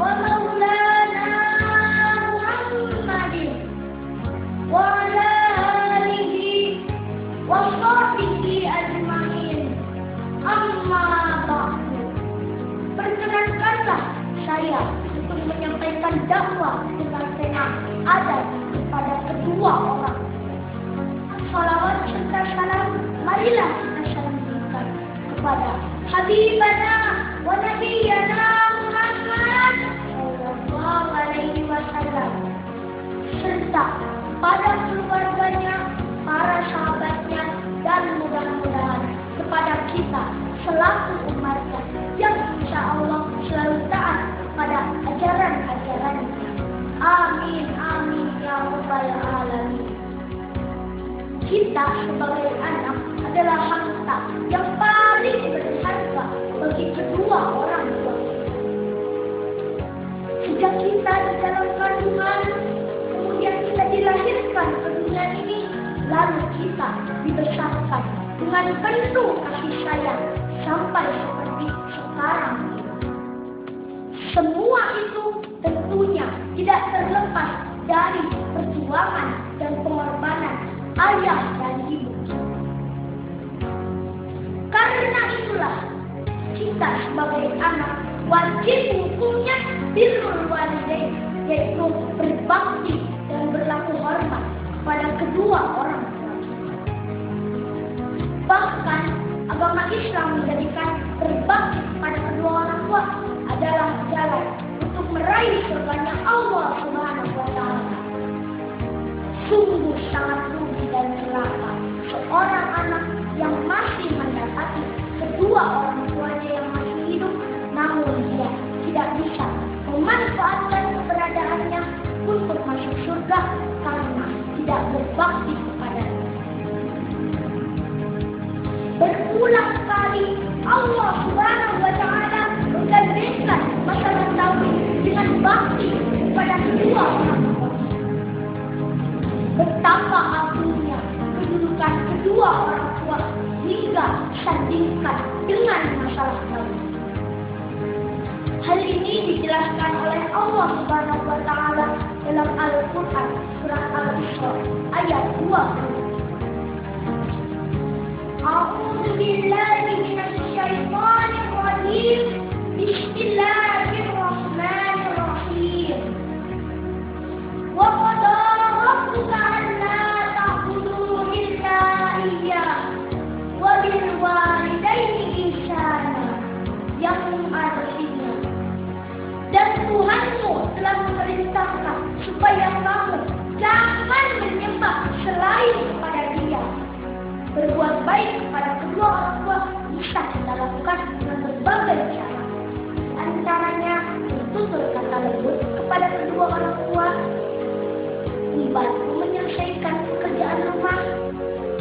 ومولانا محمد وعلى آله وصحبه أجمعين. Amma ba'du. Perkenankanlah saya untuk menyampaikan dakwah dengan tema adab kepada kedua orang. Salawat serta salam marilah kita salamkan kepada Habibana wa Nabiyyana Muhammad sallallahu alaihi wasallam serta pada keluarganya, para sahabatnya, dan mudah-mudahan kepada kita selaku umatnya yang insya Allah selalu taat pada ajaran-ajarannya. Amin, amin, ya rabbal alamin. Kita sebagai anak adalah harta yang paling berharga bagi kedua orang tua. Sejak kita di dalam kandungan, kemudian kita dilahirkan ke dunia ini, lalu kita dibesarkan dengan penuh kasih sayang sampai seperti sekarang. Semua itu tentunya tidak terlepas dari perjuangan dan pengorbanan ayah dan ibu. Karena itulah kita sebagai anak wajib hukumnya birrul walidain, yaitu berbakti dan berlaku hormat kepada kedua orang tua. Bahkan agama Islam menjadikan berbakti kepada kedua orang tua adalah jalan untuk meraih surganya Allah Subhanahu wa Ta'ala. Sungguh sangat rugi dan celaka seorang anak yang masih mendapati kedua orang tuanya yang masih hidup, namun dia tidak bisa memanfaatkan keberadaannya untuk masuk surga karena tidak berbakti kepadanya. Berulang kali Allah Subhanahu wa Ta'ala menggantikan masalah tauhid dengan bakti kepada kedua orang tua. Betapa agungnya kedudukan kedua orang tua hingga disandingkan dengan masalah tauhid. Hal ini dijelaskan oleh Allah Subhanahu wa Ta'ala dalam Al-Quran surah Al-Isra ayat 20. A'udzu billahi minasy syaithanir rajim. Bismillahirrahmanirrahim. Wa qada rabbuka alla ta'budu illa iyyahu wa bil walidayni ihsana. Yang artinya, dan Tuhanmu telah memerintahkan supaya kamu jangan menyembah selain kepada Dia. Berbuat baik kepada kedua orang tua bisa kita lakukan dengan berbagai cara. Antaranya bertutur kata lembut kepada kedua orang tua, membantu menyelesaikan pekerjaan rumah,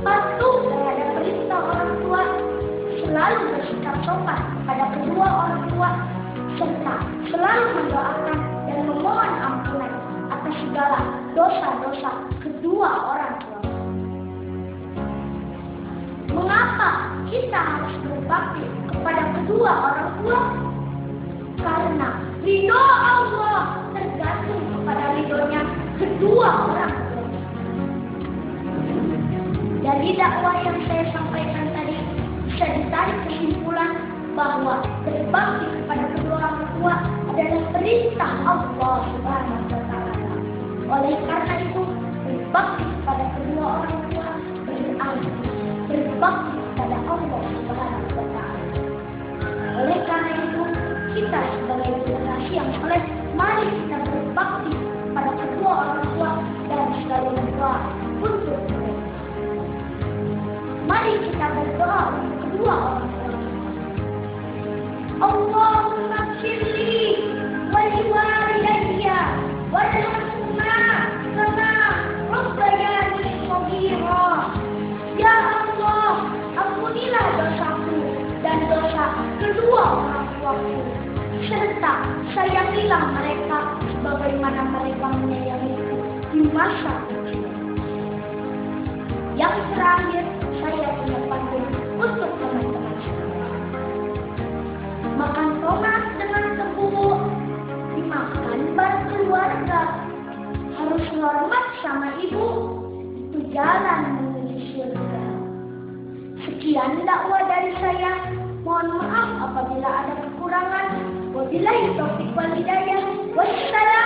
patuh terhadap perintah orang tua, selalu bersikap sopan pada kedua orang tua, serta selalu mendoakan dan memohon ampunan atas segala dosa-dosa kedua orang tua. Mengapa kita harus berbakti kepada kedua orang tua? Karena ridho Allah tergantung kepada ridhonya kedua orang tua. Dari dakwah yang saya sampaikan tadi bisa ditarik kesimpulan bahwa berbakti kepada kedua orang tua adalah perintah Allah Subhanahu wa Ta'ala. Oleh karena itu, berbakti kepada kedua orang tua berarti berbakti kepada Allah Subhanahu wa Ta'ala. Oleh karena itu, kita sebagai generasi yang soleh, mari kita berbakti pada kedua orang tua dan selalu berdoa untuk mereka. Mari kita berdoa untuk kedua orang tua. Allahumma firli wa liwalidayya warhamhuma kama rabbayani shaghira. Ya Allah, ampunilah dosaku dan dosa kedua orang tuaku, serta sayangilah mereka sebagaimana mereka menyayangiku di masa kecil. Yang terakhir, saya punya pantun untuk teman-teman semua. Makan tomat dengan tebu, jalan menuju surga. Sekian dakwah dari saya. Mohon maaf apabila ada kekurangan. Wabillahi taufiq wal hidayah. Wassalam.